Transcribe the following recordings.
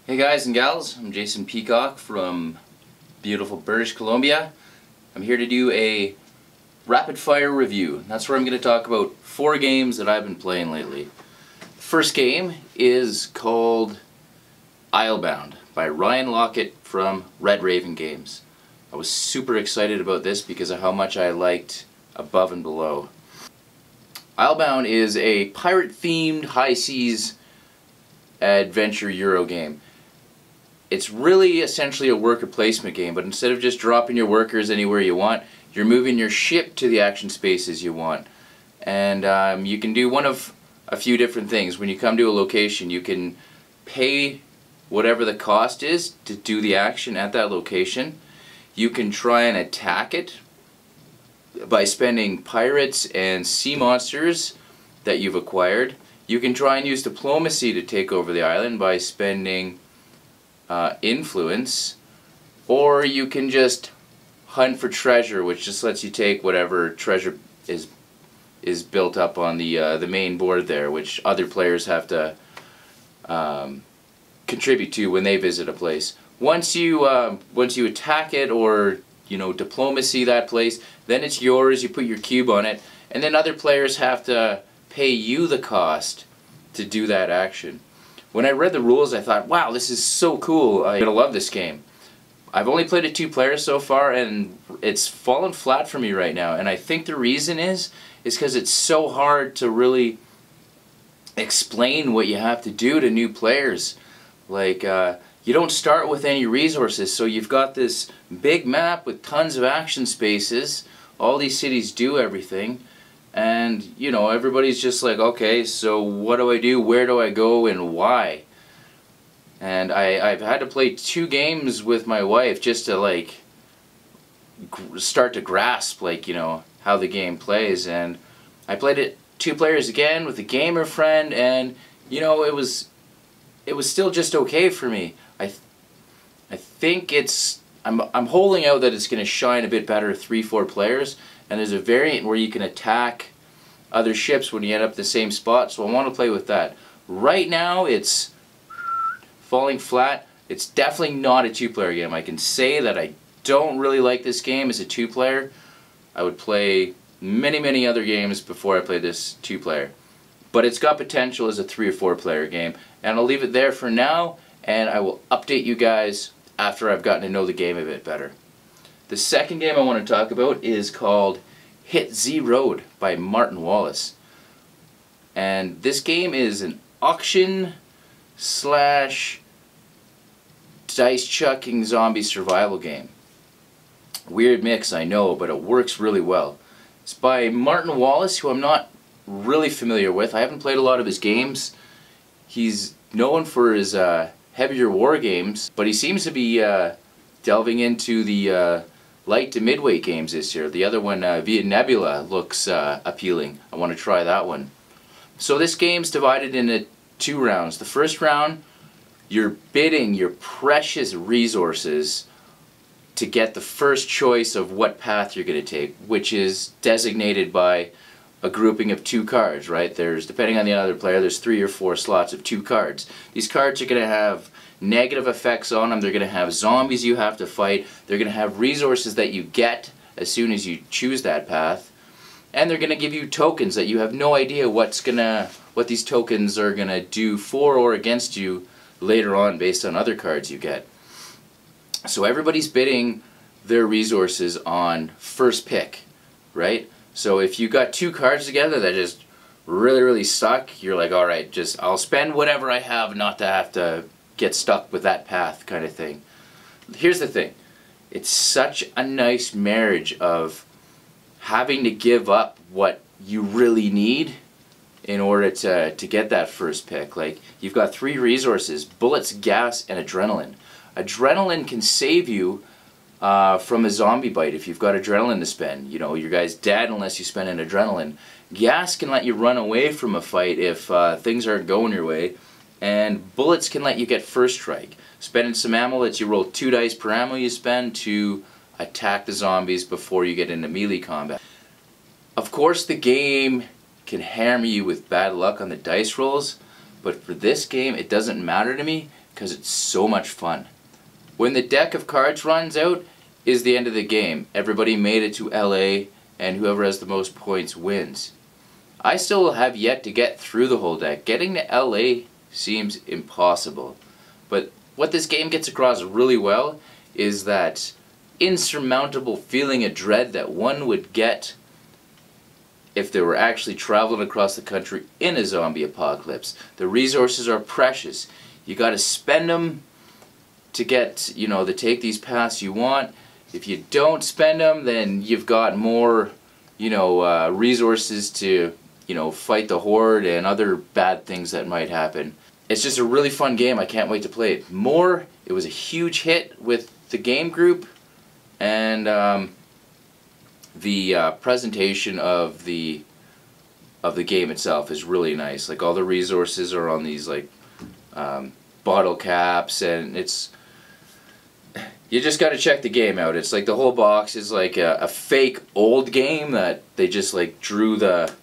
Hey guys and gals, I'm Jason Peacock from beautiful British Columbia. I'm here to do a rapid fire review. That's where I'm going to talk about 4 games that I've been playing lately. The first game is called Islebound by Ryan Lockett from Red Raven Games. I was super excited about this because of how much I liked Above and Below. Islebound is a pirate-themed high seas adventure Euro game. It's really essentially a worker placement game, but instead of just dropping your workers anywhere you want, you're moving your ship to the action spaces you want. And you can do one of a few different things. When you come to a location, you can pay whatever the cost is to do the action at that location. You can try and attack it by spending pirates and sea monsters that you've acquired. You can try and use diplomacy to take over the island by spending influence, or you can just hunt for treasure, which just lets you take whatever treasure is built up on the main board there, which other players have to contribute to when they visit a place. Once you attack it, or diplomacy that place, then it's yours. You put your cube on it, and then other players have to pay you the cost to do that action. When I read the rules, I thought, wow, this is so cool. I'm gonna love this game. I've only played it 2 players so far, and it's fallen flat for me right now. And I think the reason is because it's so hard to really explain what you have to do to new players. Like, you don't start with any resources, so you've got this big map with tons of action spaces. All these cities do everything. And, everybody's just like, okay, so what do I do, where do I go, and why? And I've had to play 2 games with my wife just to, start to grasp, how the game plays. And I played it 2 players again with a gamer friend, and, it was still just okay for me. I think I'm holding out that it's going to shine a bit better 3-4 players. And there's a variant where you can attack other ships when you end up the same spot, so I want to play with that. Right now it's falling flat. It's definitely not a 2-player game. I can say that I don't really like this game as a 2-player. I would play many other games before I play this 2-player. But it's got potential as a 3 or 4-player game. And I'll leave it there for now, and I will update you guys after I've gotten to know the game a bit better. The second game I want to talk about is called Hit Z Road by Martin Wallace. And this game is an auction / dice chucking zombie survival game. Weird mix, I know, but it works really well. It's by Martin Wallace, who I'm not really familiar with. I haven't played a lot of his games. He's known for his heavier war games, but he seems to be delving into the light to midweight games this year. The other one, Via Nebula, looks appealing. I want to try that one. So this game's divided into 2 rounds. The first round, you're bidding your precious resources to get the first choice of what path you're going to take, which is designated by a grouping of 2 cards, right? There's, depending on the other player, there's 3 or 4 slots of 2 cards. These cards are going to have negative effects on them. They're going to have zombies you have to fight. They're going to have resources that you get as soon as you choose that path. And they're going to give you tokens that you have no idea what these tokens are going to do for or against you later on based on other cards you get. So everybody's bidding their resources on first pick, right? So if you got 2 cards together that just really suck, you're like, alright, I'll spend whatever I have not to have to get stuck with that path kind of thing. Here's the thing. It's such a nice marriage of having to give up what you really need in order to get that first pick. Like, you've got 3 resources: bullets, gas, and adrenaline. Adrenaline can save you from a zombie bite if you've got adrenaline to spend. Your guy's dead unless you spend an adrenaline. Gas can let you run away from a fight if things aren't going your way. And bullets can let you get first strike. Spending some ammo lets you roll 2 dice per ammo you spend to attack the zombies before you get into melee combat. Of course, the game can hammer you with bad luck on the dice rolls, but for this game it doesn't matter to me because it's so much fun. When the deck of cards runs out is the end of the game. Everybody made it to LA, and whoever has the most points wins. I still have yet to get through the whole deck. Getting to LA seems impossible. But what this game gets across really well is that insurmountable feeling of dread that one would get if they were actually traveling across the country in a zombie apocalypse. The resources are precious. You got to spend them to get, to take these paths you want. If you don't spend them, then you've got more, resources to, fight the horde and other bad things that might happen. It's just a really fun game. I can't wait to play it more. It was a huge hit with the game group, and the presentation of the game itself is really nice. Like, all the resources are on these bottle caps, and you just got to check the game out. It's like the whole box is like a fake old game that they just drew the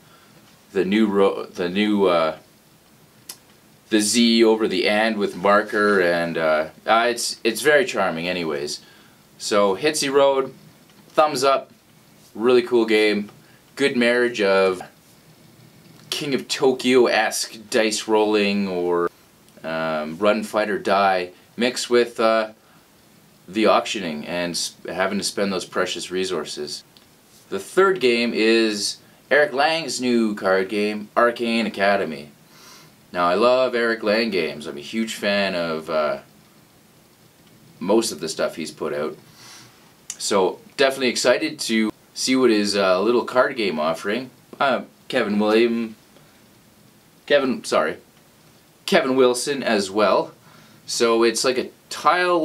Z over the and with marker, and it's very charming anyways. So Hitsy Road, thumbs up, really cool game. Good marriage of King of Tokyo-esque dice rolling or run, fight, or die mixed with the auctioning and having to spend those precious resources. The third game is Eric Lang's new card game, Arcane Academy. Now, I love Eric Lang games. I'm a huge fan of most of the stuff he's put out. So, definitely excited to see what his little card game offering. Kevin Wilson as well. So it's like a tile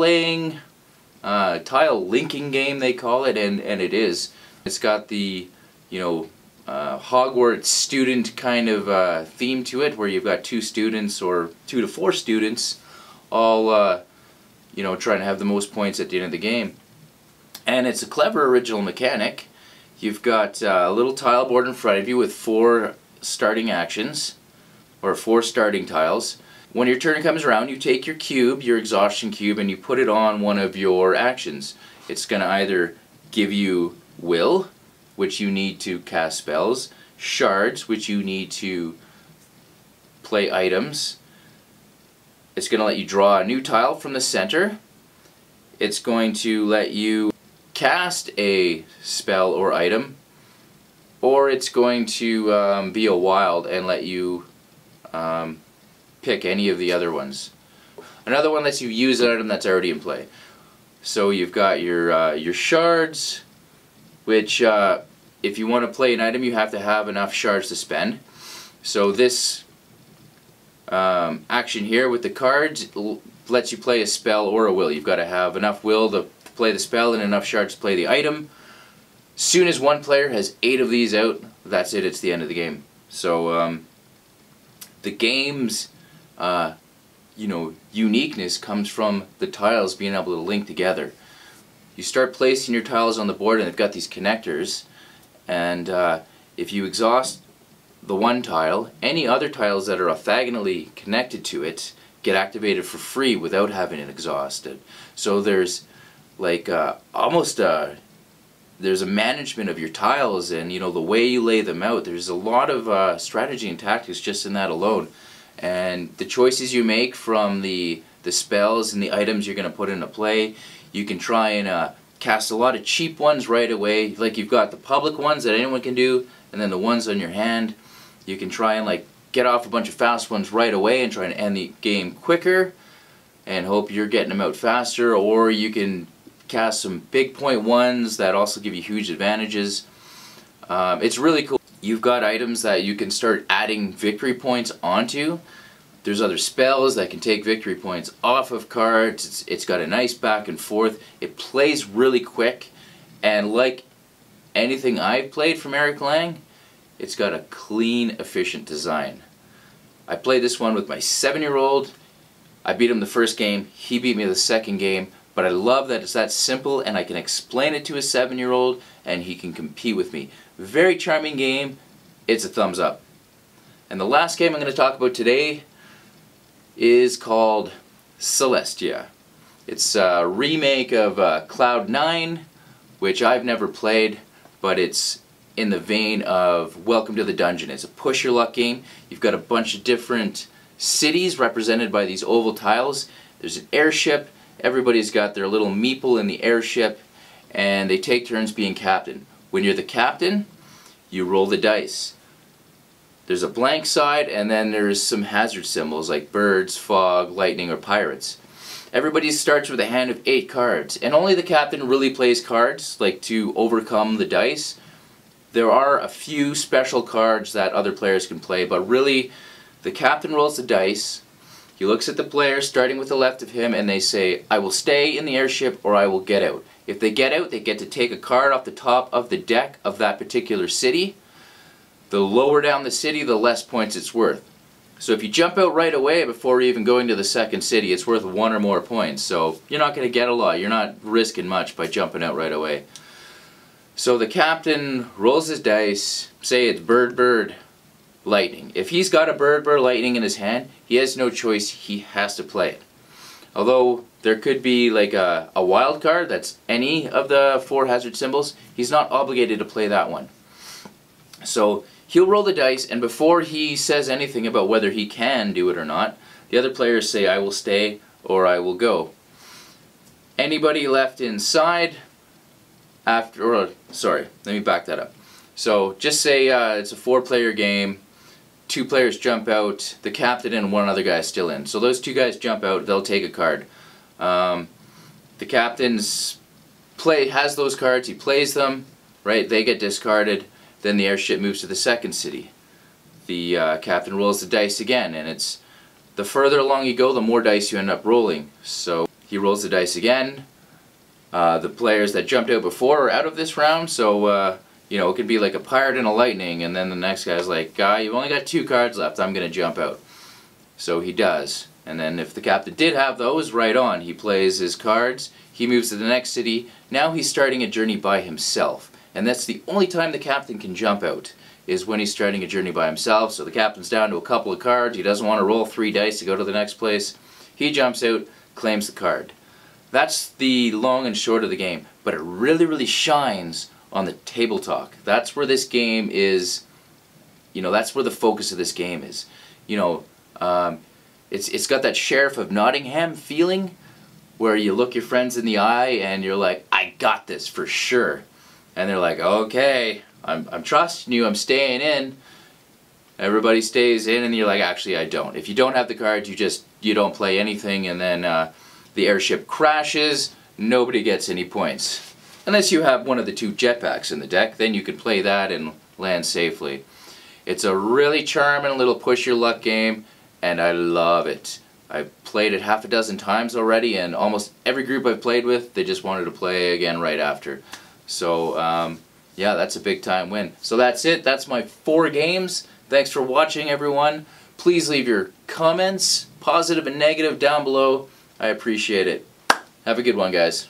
linking game, they call it, and it is. It's got the Hogwarts student kind of theme to it, where you've got 2 students or 2 to 4 students all trying to have the most points at the end of the game. And it's a clever original mechanic. You've got a little tile board in front of you with 4 starting actions, or 4 starting tiles. When your turn comes around, you take your cube, your exhaustion cube, and you put it on one of your actions. It's going to either give you will, which you need to cast spells, shards, which you need to play items. It's going to let you draw a new tile from the center. It's going to let you cast a spell or item, or it's going to be a wild and let you pick any of the other ones. Another one lets you use an item that's already in play. So you've got your shards, which if you want to play an item, you have to have enough shards to spend. So this action here with the cards lets you play a spell or a will. You've got to have enough will to play the spell and enough shards to play the item. Soon as one player has 8 of these out, that's it, it's the end of the game. So the game's uniqueness comes from the tiles being able to link together. You start placing your tiles on the board, and they've got these connectors, and if you exhaust the one tile, any other tiles that are orthogonally connected to it get activated for free without having it exhausted. So there's like there's a management of your tiles, and the way you lay them out. There's a lot of strategy and tactics just in that alone, and the choices you make from the spells and the items you're going to put into play. You can try and cast a lot of cheap ones right away. Like, you've got the public ones that anyone can do, and then the ones on your hand. You can try and get off a bunch of fast ones right away and try and end the game quicker and hope you're getting them out faster, or you can cast some big point ones that also give you huge advantages. It's really cool. You've got items that you can start adding victory points onto. There's other spells that can take victory points off of cards. It's got a nice back and forth. It plays really quick, and like anything I've played from Eric Lang, it's got a clean, efficient design. I played this one with my 7-year-old. I beat him the first game, he beat me the second game, but I love that it's that simple and I can explain it to a 7-year-old and he can compete with me. Very charming game. It's a thumbs up. And the last game I'm going to talk about today is called Celestia. It's a remake of Cloud 9, which I've never played, but it's in the vein of Welcome to the Dungeon. It's a push your luck game. You've got a bunch of different cities represented by these oval tiles. There's an airship. Everybody's got their little meeple in the airship, and they take turns being captain. When you're the captain, you roll the dice. There's a blank side, and then there's some hazard symbols like birds, fog, lightning, or pirates. Everybody starts with a hand of 8 cards, and only the captain really plays cards, like to overcome the dice. There are a few special cards that other players can play, but really, the captain rolls the dice. He looks at the players, starting with the left of him, and they say, I will stay in the airship or I will get out. If they get out, they get to take a card off the top of the deck of that particular city. The lower down the city, the less points it's worth. So if you jump out right away before even going to the second city, it's worth 1 or more points. So you're not going to get a lot. You're not risking much by jumping out right away. So the captain rolls his dice, say it's bird, bird, lightning. If he's got a bird, bird, lightning in his hand, he has no choice. He has to play it. Although there could be like a wild card that's any of the 4 hazard symbols, he's not obligated to play that one. So he'll roll the dice, and before he says anything about whether he can do it or not, the other players say, I will stay or I will go. Anybody left inside after, or sorry, let me back that up. So just say it's a 4-player game, 2 players jump out, the captain and 1 other guy is still in. So those 2 guys jump out, they'll take a card. The captain's has those cards, he plays them, right, they get discarded. Then the airship moves to the second city. The captain rolls the dice again, and it's the further along you go, the more dice you end up rolling. So he rolls the dice again. The players that jumped out before are out of this round, so you know, it could be like a pirate and a lightning, and then the next guy's like, guy, you've only got 2 cards left, I'm going to jump out. So he does. And then if the captain did have those, right on. He plays his cards, he moves to the next city. Now he's starting a journey by himself. And that's the only time the captain can jump out, is when he's starting a journey by himself. So the captain's down to a couple of cards, he doesn't want to roll 3 dice to go to the next place. He jumps out, claims the card. That's the long and short of the game, but it really, really shines on the table talk. That's where this game is, you know, that's where the focus of this game is. You know, it's got that Sheriff of Nottingham feeling, where you look your friends in the eye and you're like, I got this for sure. And they're like, okay, I'm trusting you, I'm staying in. Everybody stays in, and you're like, actually I don't. If you don't have the cards, you don't play anything, and then the airship crashes, nobody gets any points. Unless you have one of the 2 jetpacks in the deck, then you can play that and land safely. It's a really charming little push your luck game, and I love it. I've played it half a dozen times already, and almost every group I've played with, they just wanted to play again right after. So, yeah, that's a big time win. So that's it. That's my 4 games. Thanks for watching, everyone. Please leave your comments, positive and negative, down below. I appreciate it. Have a good one, guys.